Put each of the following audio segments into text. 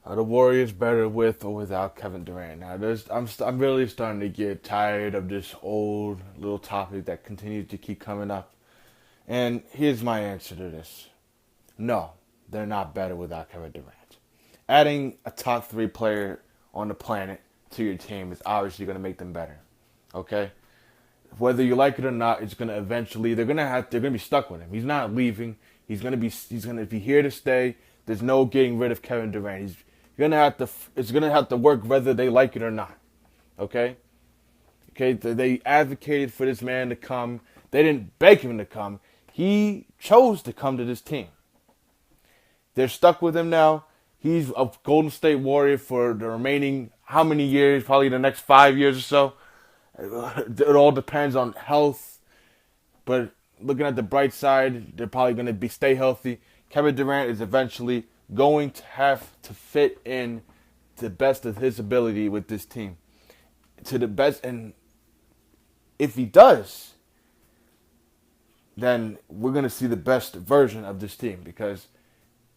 Are the Warriors better with or without Kevin Durant? Now, I'm really starting to get tired of this old little topic that continues to keep coming up. And here's my answer to this: no, they're not better without Kevin Durant. Adding a top three player on the planet to your team is obviously going to make them better. Okay, whether you like it or not, it's going to eventually they're going to be stuck with him. He's not leaving. He's going to be here to stay. There's no getting rid of Kevin Durant. He's gonna have to. It's gonna have to work whether they like it or not. Okay. Okay. They advocated for this man to come. They didn't beg him to come. He chose to come to this team. They're stuck with him now. He's a Golden State Warrior for the remaining how many years? Probably the next 5 years or so. It all depends on health. But looking at the bright side, they're probably going to stay healthy. Kevin Durant is eventually going to have to fit in to the best of his ability with this team. To the best, and if he does, then we're going to see the best version of this team because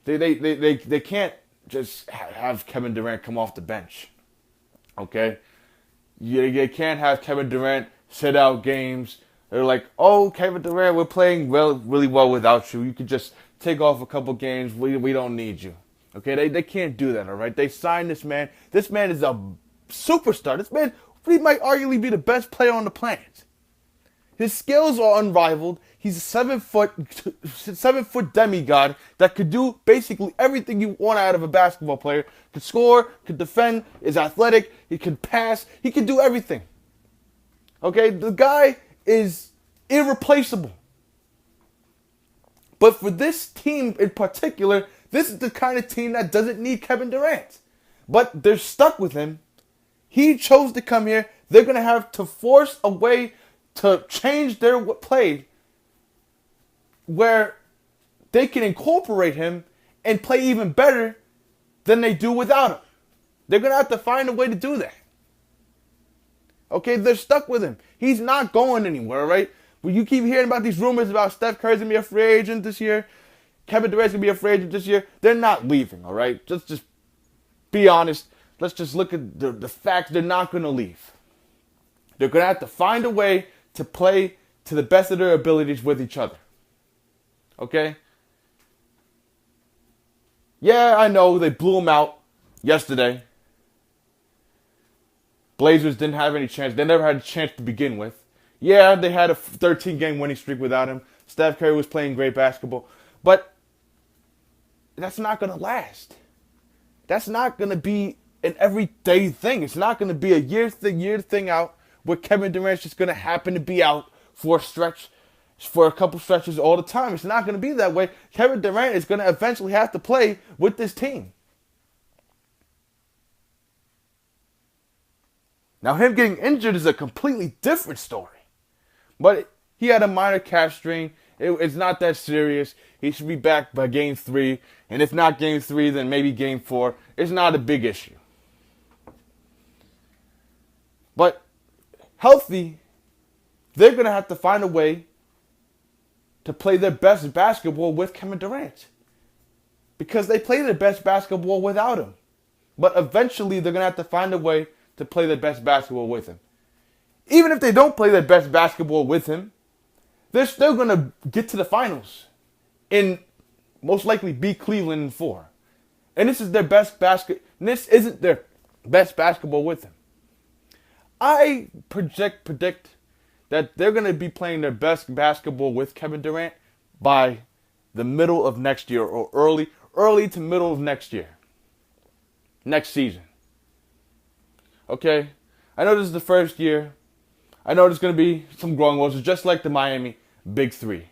they can't just have Kevin Durant come off the bench. Okay? You can't have Kevin Durant sit out games. They're like, oh, Kevin Durant, we're playing really well without you. You could just take off a couple games. We don't need you. Okay, they can't do that, all right? They signed this man. This man is a superstar. This man, he might arguably be the best player on the planet. His skills are unrivaled. He's a 7 foot demigod that could do basically everything you want out of a basketball player. Could score, could defend, is athletic, he could pass, he could do everything. Okay, the guy is irreplaceable. But for this team in particular, this is the kind of team that doesn't need Kevin Durant. But they're stuck with him. He chose to come here. They're going to have to force a way to change their play where they can incorporate him and play even better than they do without him. They're going to have to find a way to do that. Okay, they're stuck with him. He's not going anywhere, right? When you keep hearing about these rumors about Steph Curry's going to be a free agent this year, Kevin Durant's going to be a free agent this year, they're not leaving, all right? Just be honest. Let's just look at the facts. They're not going to leave. They're going to have to find a way to play to the best of their abilities with each other. Okay? Yeah, I know they blew him out yesterday. Blazers didn't have any chance. They never had a chance to begin with. Yeah, they had a 13-game winning streak without him. Steph Curry was playing great basketball. But that's not going to last. That's not going to be an everyday thing. It's not going to be a year thing out where Kevin Durant's just going to happen to be out for a couple stretches all the time. It's not going to be that way. Kevin Durant is going to eventually have to play with this team. Now, him getting injured is a completely different story. But he had a minor calf strain. It's not that serious. He should be back by game 3. And if not game 3, then maybe game 4. It's not a big issue. But healthy, they're going to have to find a way to play their best basketball with Kevin Durant. Because they play their best basketball without him. But eventually, they're going to have to find a way to play their best basketball with him. Even if they don't play their best basketball with him, they're still going to get to the finals and most likely beat Cleveland in 4. And this is their best this isn't their best basketball with him. I predict that they're going to be playing their best basketball with Kevin Durant by the middle of next year or early to middle of next year. Next season. Okay? I know this is the first year. I know there's going to be some growing pains, just like the Miami Big 3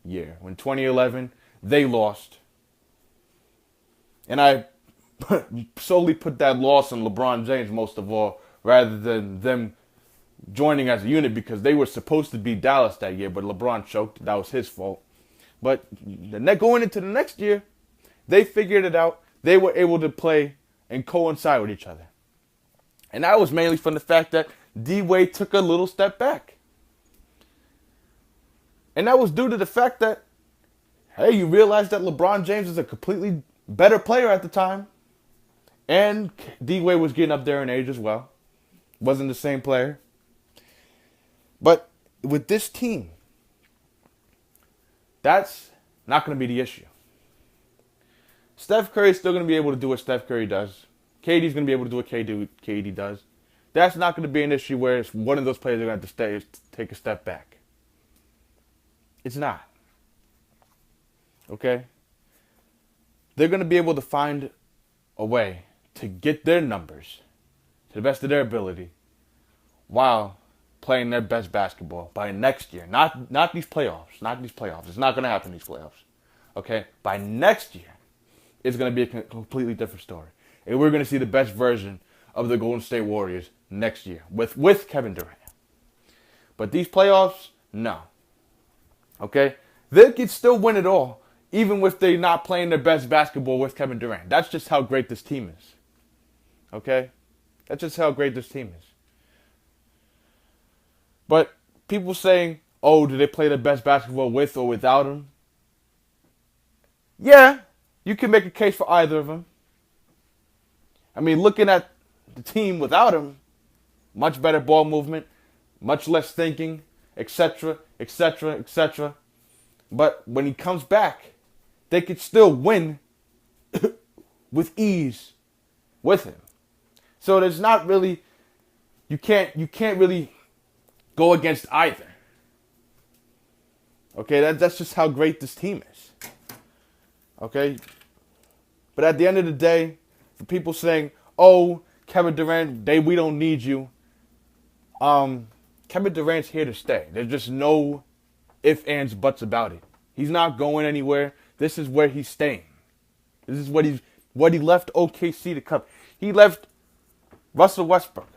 year. When 2011, they lost. And I solely put that loss on LeBron James most of all, rather than them joining as a unit, because they were supposed to beat Dallas that year, but LeBron choked. That was his fault. But going into the next year, they figured it out. They were able to play and coincide with each other. And that was mainly from the fact that D-Wade took a little step back. And that was due to the fact that, hey, you realize that LeBron James is a completely better player at the time. And D-Wade was getting up there in age as well. Wasn't the same player. But with this team, that's not going to be the issue. Steph Curry is still going to be able to do what Steph Curry does. KD's going to be able to do what KD does. That's not going to be an issue where one of those players are going to have to take a step back. It's not. Okay? They're going to be able to find a way to get their numbers to the best of their ability while playing their best basketball by next year. Not these playoffs. Not these playoffs. It's not going to happen in these playoffs. Okay? By next year, it's going to be a completely different story. And we're going to see the best version of the Golden State Warriors next year with Kevin Durant. But these playoffs, no. Okay? They could still win it all, even if they're not playing their best basketball with Kevin Durant. That's just how great this team is. Okay? That's just how great this team is. But people saying, oh, do they play their best basketball with or without him? Yeah, you can make a case for either of them. I mean, looking at the team without him, much better ball movement, much less thinking, etc., etc., etc. But when he comes back, they could still win with ease with him. So there's not really, you can't really go against either. Okay, that's just how great this team is. Okay? But at the end of the day, for people saying, oh, Kevin Durant, we don't need you. Kevin Durant's here to stay. There's just no ifs, ands, buts about it. He's not going anywhere. This is where he's staying. This is what he left OKC to come. He left Russell Westbrook,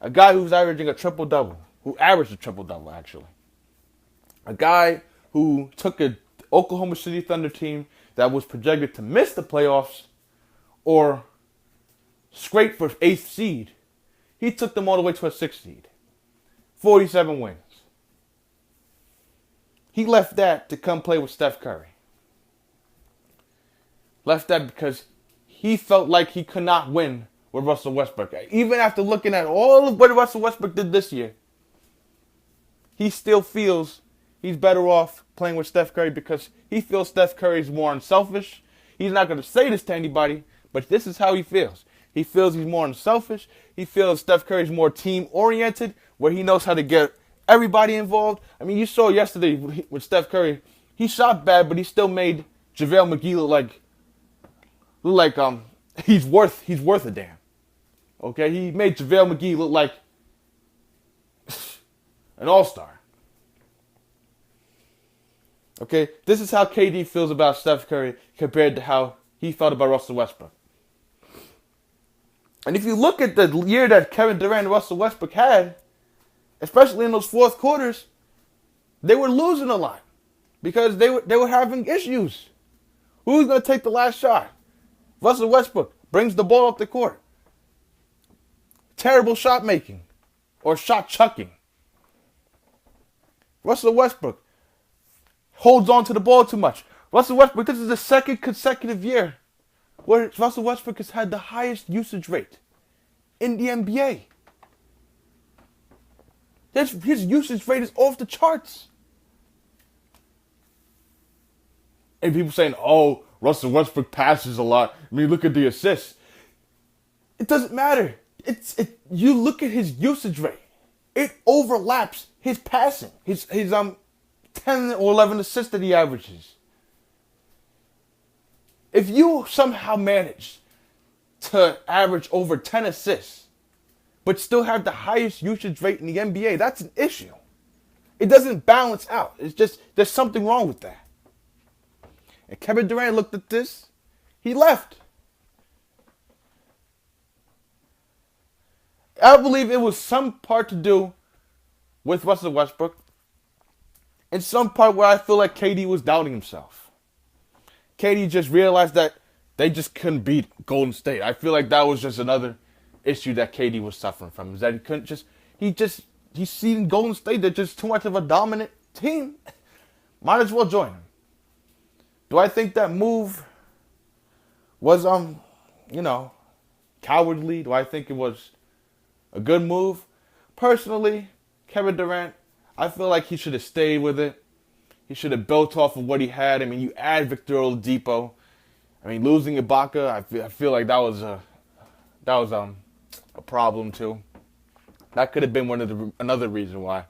a guy who's averaging a triple-double, who averaged a triple-double, actually. A guy who took an Oklahoma City Thunder team that was projected to miss the playoffs or scrape for 8th seed. He took them all the way to a 6th seed. 47 wins. He left that to come play with Steph Curry. Left that because he felt like he could not win with Russell Westbrook. Even after looking at all of what Russell Westbrook did this year, he still feels he's better off playing with Steph Curry because he feels Steph Curry is more unselfish. He's not going to say this to anybody, but this is how he feels. He feels he's more unselfish. He feels Steph Curry's more team-oriented, where he knows how to get everybody involved. I mean, you saw yesterday with Steph Curry, he shot bad, but he still made JaVale McGee look like he's worth a damn. Okay, he made JaVale McGee look like an all-star. Okay, this is how KD feels about Steph Curry compared to how he felt about Russell Westbrook. And if you look at the year that Kevin Durant and Russell Westbrook had, especially in those fourth quarters, they were losing a lot because they were having issues. Who's going to take the last shot? Russell Westbrook brings the ball up the court. Terrible shot making or shot chucking. Russell Westbrook holds on to the ball too much. Russell Westbrook, this is the second consecutive year where Russell Westbrook has had the highest usage rate in the NBA. His usage rate is off the charts. And people saying, oh, Russell Westbrook passes a lot. I mean, look at the assists. It doesn't matter. You look at his usage rate. It overlaps his passing. His 10 or 11 assists that he averages. If you somehow manage to average over 10 assists, but still have the highest usage rate in the NBA, that's an issue. It doesn't balance out. It's just, there's something wrong with that. And Kevin Durant looked at this. He left. I believe it was some part to do with Russell Westbrook. And some part where I feel like KD was doubting himself. KD just realized that they just couldn't beat Golden State. I feel like that was just another issue that KD was suffering from. Is that he couldn't just, he's seen Golden State, they're just too much of a dominant team. Might as well join him. Do I think that move was, cowardly? Do I think it was a good move? Personally, Kevin Durant, I feel like he should have stayed with it. He should have built off of what he had. I mean, you add Victor Oladipo. I mean, losing Ibaka, I feel like that was a problem too. That could have been another reason why.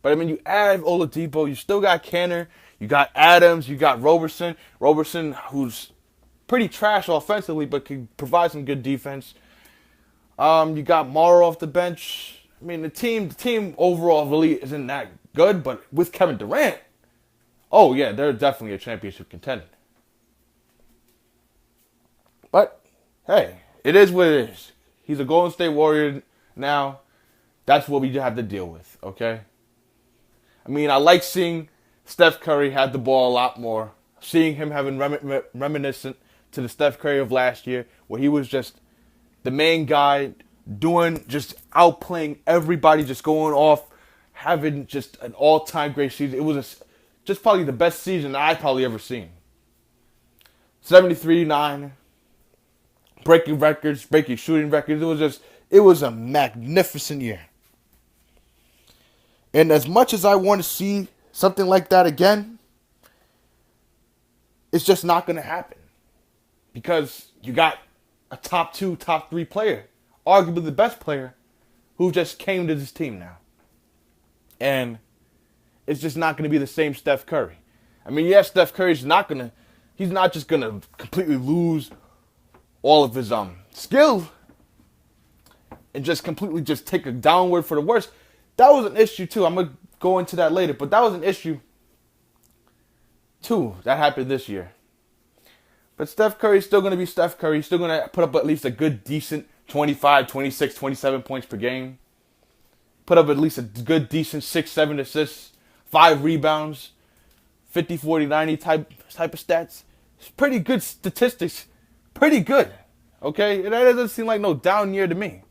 But I mean, you add Oladipo, you still got Kanter, you got Adams, you got Roberson. Roberson, who's pretty trash offensively, but can provide some good defense. You got Morrow off the bench. I mean, the team overall really isn't that good, but with Kevin Durant, oh yeah, they're definitely a championship contender. But hey, it is what it is. He's a Golden State Warrior now. That's what we have to deal with, okay? I mean, I like seeing Steph Curry have the ball a lot more. Seeing him having reminiscent to the Steph Curry of last year, where he was just the main guy, just outplaying everybody, just going off, having just an all-time great season. It was just probably the best season that I've probably ever seen. 73-9, breaking records, breaking shooting records. It was a magnificent year. And as much as I want to see something like that again, it's just not going to happen. Because you got a top 2, top 3 player, arguably the best player, who just came to this team now. And it's just not going to be the same Steph Curry. I mean, yes, Steph Curry's he's not just going to completely lose all of his skill and just completely just take a downward for the worse. That was an issue too. I'm going to go into that later, but that was an issue too that happened this year. But Steph Curry's still going to be Steph Curry. He's still going to put up at least a good, decent 25, 26, 27 points per game. Put up at least a good, decent 6, 7 assists, 5 rebounds, 50, 40, 90 type of stats. It's pretty good statistics. Pretty good. Okay? That doesn't seem like no down year to me.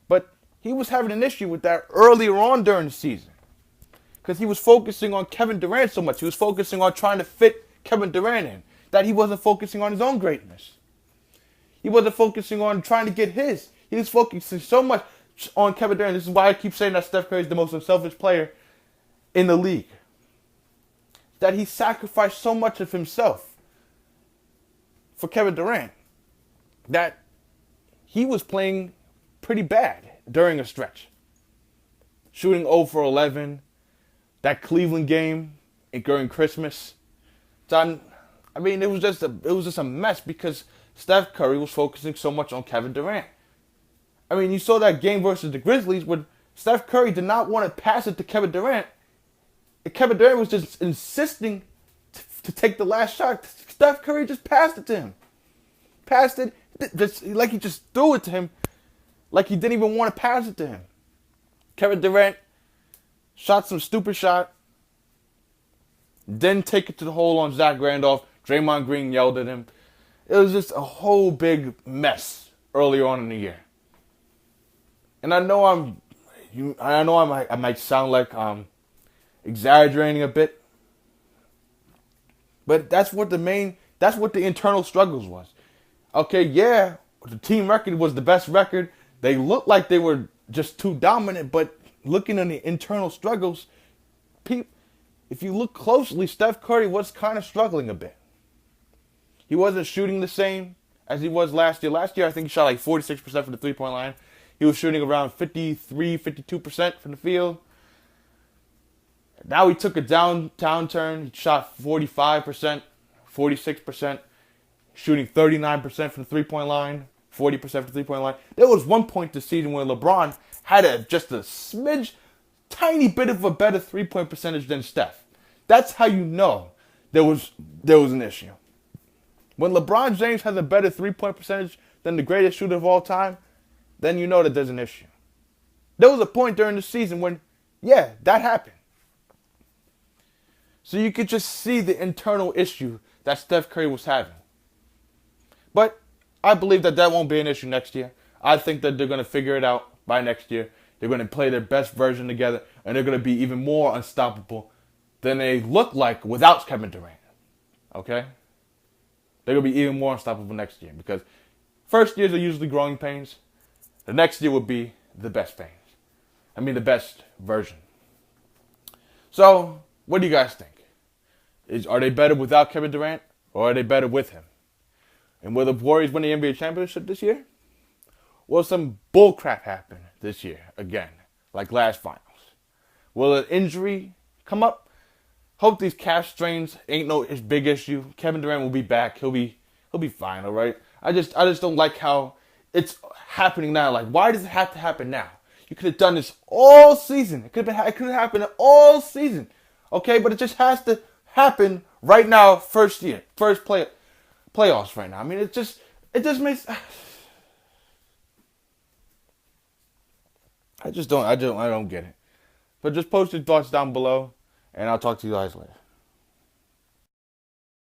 But he was having an issue with that earlier on during the season. Because he was focusing on Kevin Durant so much. He was focusing on trying to fit Kevin Durant in. That he wasn't focusing on his own greatness. He wasn't focusing on trying to get his. He was focusing so much on Kevin Durant. This is why I keep saying that Steph Curry is the most unselfish player in the league. That he sacrificed so much of himself for Kevin Durant. That he was playing pretty bad during a stretch. Shooting 0 for 11. That Cleveland game during Christmas. I mean, it was just a mess because Steph Curry was focusing so much on Kevin Durant. I mean, you saw that game versus the Grizzlies when Steph Curry did not want to pass it to Kevin Durant. And Kevin Durant was just insisting to take the last shot. Steph Curry just passed it to him. Passed it just like he just threw it to him, like he didn't even want to pass it to him. Kevin Durant shot some stupid shot. Then take it to the hole on Zach Randolph. Draymond Green yelled at him. It was just a whole big mess earlier on in the year. And I know I might sound like exaggerating a bit, but that's what the internal struggles was. Okay, yeah, the team record was the best record. They looked like they were just too dominant, but looking at the internal struggles, if you look closely, Steph Curry was kind of struggling a bit. He wasn't shooting the same as he was last year. Last year, I think he shot like 46% from the three-point line. He was shooting around 53, 52% from the field. Now he took a downturn. He shot 45%, 46%, shooting 39% from the three-point line, 40% from the three-point line. There was one point this season where LeBron had just a smidge, tiny bit of a better three-point percentage than Steph. That's how you know there was an issue. When LeBron James has a better three-point percentage than the greatest shooter of all time, then you know that there's an issue. There was a point during the season when, yeah, that happened. So you could just see the internal issue that Steph Curry was having. But I believe that won't be an issue next year. I think that they're going to figure it out by next year. They're going to play their best version together, and they're going to be even more unstoppable than they look like without Kevin Durant. Okay? They're going to be even more unstoppable next year because First years are usually growing pains. The next year will be the best pains. The best version. So, what do you guys think? Are they better without Kevin Durant, or are they better with him? And will the Warriors win the NBA championship this year? Will some bullcrap happen this year again, like last finals? Will an injury come up? Hope these calf strains ain't no big issue. Kevin Durant will be back. He'll be fine, all right? I just don't like how it's happening now. Like, why does it have to happen now? You could have done this all season. It could have happened all season, okay? But it just has to happen right now. First playoffs right now. It just makes. I don't get it. But just post your thoughts down below, and I'll talk to you guys later.